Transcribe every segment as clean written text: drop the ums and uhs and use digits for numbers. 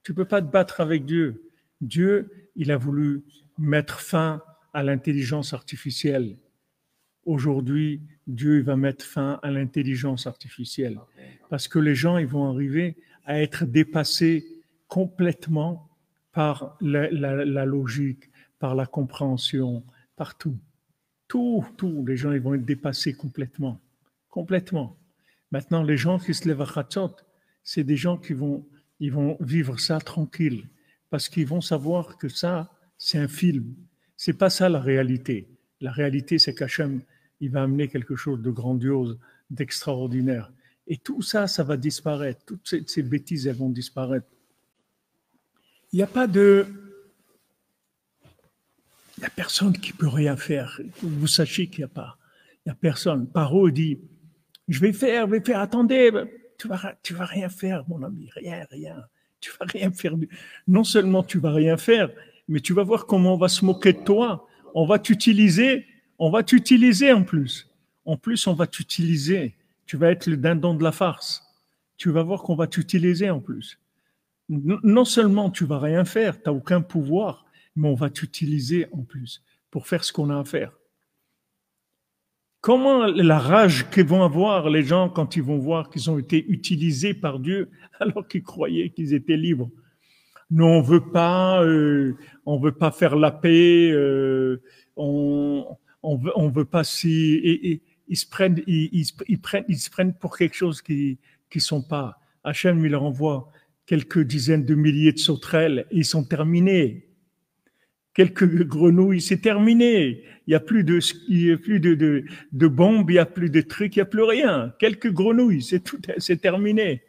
Tu ne peux pas te battre avec Dieu. Dieu, il a voulu mettre fin à l'intelligence artificielle. Aujourd'hui, Dieu va mettre fin à l'intelligence artificielle. Parce que les gens, ils vont arriver à être dépassés complètement par la logique, par la compréhension, par tout. Tout, les gens, ils vont être dépassés complètement. Complètement. Maintenant, les gens qui se lèvent à Khatsot, c'est des gens ils vont vivre ça tranquille. Parce qu'ils vont savoir que ça, c'est un film. C'est pas ça la réalité. La réalité, c'est qu'Hachem, il va amener quelque chose de grandiose, d'extraordinaire. Et tout ça, ça va disparaître. Toutes ces bêtises, elles vont disparaître. Il n'y a pas de... Il n'y a personne qui peut rien faire. Vous sachez qu'il n'y a pas. Il n'y a personne. Paro dit, je vais faire, attendez, tu vas rien faire, mon ami, rien. Tu vas rien faire. Non seulement tu vas rien faire, mais tu vas voir comment on va se moquer de toi. On va t'utiliser en plus. En plus, on va t'utiliser. Tu vas être le dindon de la farce. Tu vas voir qu'on va t'utiliser en plus. Non seulement tu vas rien faire, tu n'as aucun pouvoir, mais on va t'utiliser en plus pour faire ce qu'on a à faire. Comment la rage qu'ils vont avoir les gens quand ils vont voir qu'ils ont été utilisés par Dieu alors qu'ils croyaient qu'ils étaient libres. Nous, on veut pas faire la paix, on veut pas si, et ils se prennent pour quelque chose qui sont pas. Hachem, il leur envoie quelques dizaines de milliers de sauterelles et ils sont terminés. Quelques grenouilles, c'est terminé. Il n'y a plus de bombes, il n'y a plus de trucs, il n'y a plus rien. Quelques grenouilles, c'est terminé.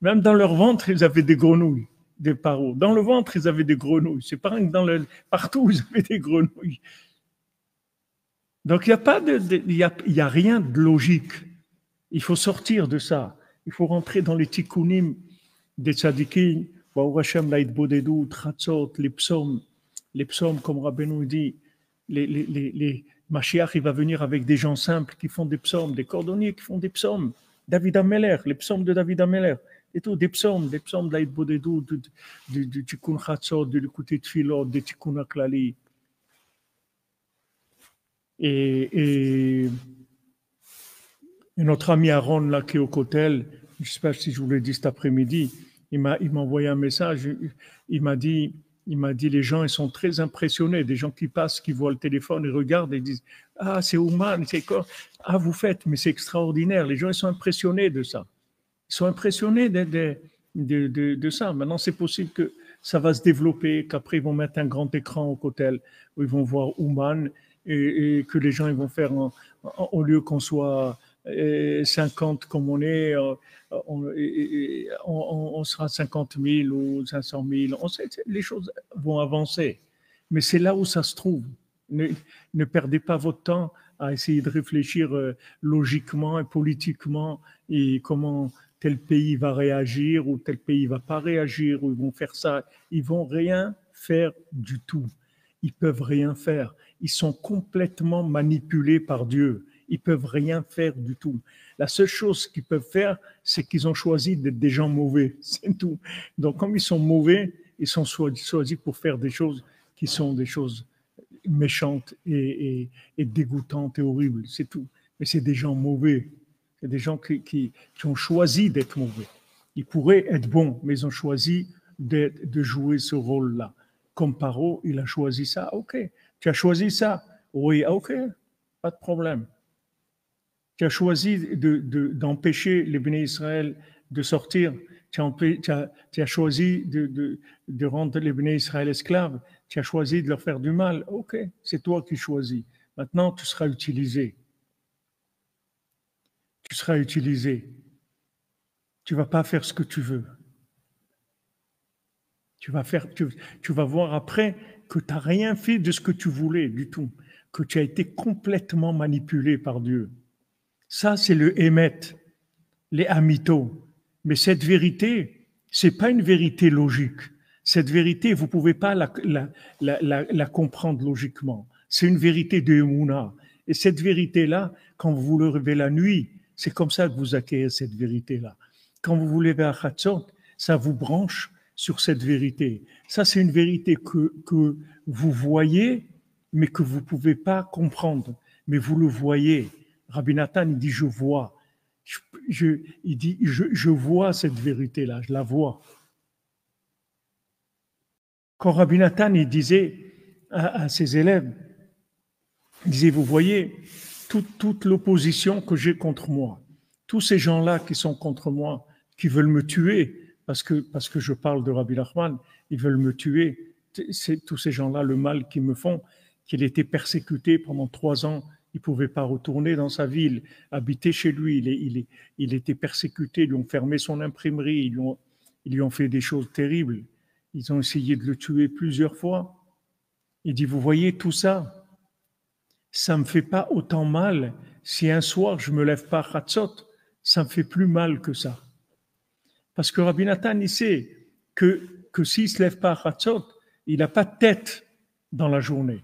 Même dans leur ventre, ils avaient des grenouilles, des paros. Dans le ventre, ils avaient des grenouilles. C'est pas rien que partout, ils avaient des grenouilles. Donc, il n'y a rien de logique. Il faut sortir de ça. Il faut rentrer dans les tikkunim des tzadikim, Baruch Hashem, Laïd Bodedou, Tratzot, les psaumes, comme Rabbeinu dit, les Mashiach, il va venir avec des gens simples qui font des psaumes, des cordonniers qui font des psaumes. David Ameller, les psaumes de David Ameller, et tout, des psaumes de l'Aïd Bodedou, du Tikkun Chatzot, de l'écouter Tfilot, du Tikkun Aklali. Et notre ami Aaron, là, qui est au Kotel, je ne sais pas si je vous l'ai dit cet après-midi, il m'a envoyé un message, il m'a dit, les gens, ils sont très impressionnés. Des gens qui passent, qui voient le téléphone, ils regardent et disent, ah, c'est Ouman, c'est quoi? Ah, vous faites, mais c'est extraordinaire. Les gens, ils sont impressionnés de ça. Ils sont impressionnés de ça. Maintenant, c'est possible que ça va se développer, qu'après, ils vont mettre un grand écran au Kotel où ils vont voir Ouman et que les gens, ils vont faire, au lieu qu'on soit 50 comme on est, on sera 50 000 ou 500 000. Les choses vont avancer. Mais c'est là où ça se trouve. Ne perdez pas votre temps à essayer de réfléchir logiquement et politiquement et comment tel pays va réagir ou tel pays va pas réagir ou ils vont faire ça. Ils vont rien faire du tout. Ils peuvent rien faire. Ils sont complètement manipulés par Dieu. Ils peuvent rien faire du tout. La seule chose qu'ils peuvent faire, c'est qu'ils ont choisi d'être des gens mauvais. C'est tout. Donc, comme ils sont mauvais, ils sont choisis pour faire des choses qui sont des choses méchantes et dégoûtantes et horribles. C'est tout. Mais c'est des gens mauvais. C'est des gens qui ont choisi d'être mauvais. Ils pourraient être bons, mais ils ont choisi de jouer ce rôle-là. Comme Paro, il a choisi ça. OK. Tu as choisi ça? Oui, OK. Pas de problème. Tu as choisi d'empêcher les bénis Israël de sortir. Tu as choisi de rendre les bénis Israël esclaves. Tu as choisi de leur faire du mal. OK, c'est toi qui choisis. Maintenant, tu seras utilisé. Tu seras utilisé. Tu ne vas pas faire ce que tu veux. Tu vas voir après que tu n'as rien fait de ce que tu voulais du tout. Que tu as été complètement manipulé par Dieu. Ça, c'est le émet, les amitos. Mais cette vérité, c'est pas une vérité logique. Cette vérité, vous pouvez pas la comprendre logiquement. C'est une vérité de Emouna. Et cette vérité-là, quand vous vous levez la nuit, c'est comme ça que vous acquérez cette vérité-là. Quand vous vous levez à Chatzot, ça vous branche sur cette vérité. Ça, c'est une vérité que vous voyez, mais que vous ne pouvez pas comprendre. Mais vous le voyez. Rabbi Nathan, il dit, je vois. Il dit, je vois cette vérité-là, je la vois. Quand Rabbi Nathan, il disait à ses élèves, il disait, vous voyez, toute l'opposition que j'ai contre moi, tous ces gens-là qui sont contre moi, qui veulent me tuer, parce que je parle de Rabbi Nachman, ils veulent me tuer, c'est tous ces gens-là, le mal qu'ils me font, qu'il était persécuté pendant 3 ans, il ne pouvait pas retourner dans sa ville, habiter chez lui, il était persécuté, ils lui ont fermé son imprimerie, ils lui ont fait des choses terribles, ils ont essayé de le tuer plusieurs fois. Il dit, vous voyez tout ça, ça me fait pas autant mal si un soir je me lève pas Chatzot, ça me fait plus mal que ça. Parce que Rabbi Nathan, il sait que s'il se lève pas Chatzot, il n'a pas de tête dans la journée.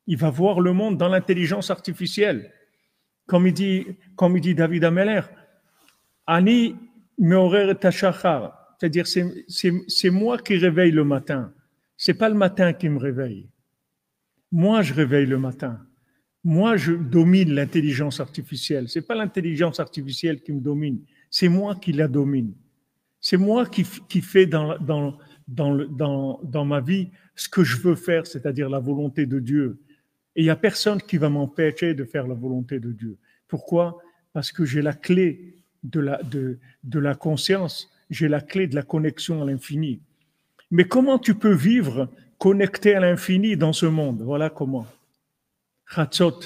Il va voir le monde dans l'intelligence artificielle. Comme il dit David Ameller, Ani meorer tashachar, c'est-à-dire c'est moi qui réveille le matin. C'est pas le matin qui me réveille. Moi, je réveille le matin. Moi, je domine l'intelligence artificielle. C'est pas l'intelligence artificielle qui me domine, c'est moi qui la domine. C'est moi qui fais dans ma vie ce que je veux faire, c'est-à-dire la volonté de Dieu. Et il n'y a personne qui va m'empêcher de faire la volonté de Dieu. Pourquoi? Parce que j'ai la clé de la conscience, j'ai la clé de la connexion à l'infini. Mais comment tu peux vivre connecté à l'infini dans ce monde? Voilà comment. Chatzot,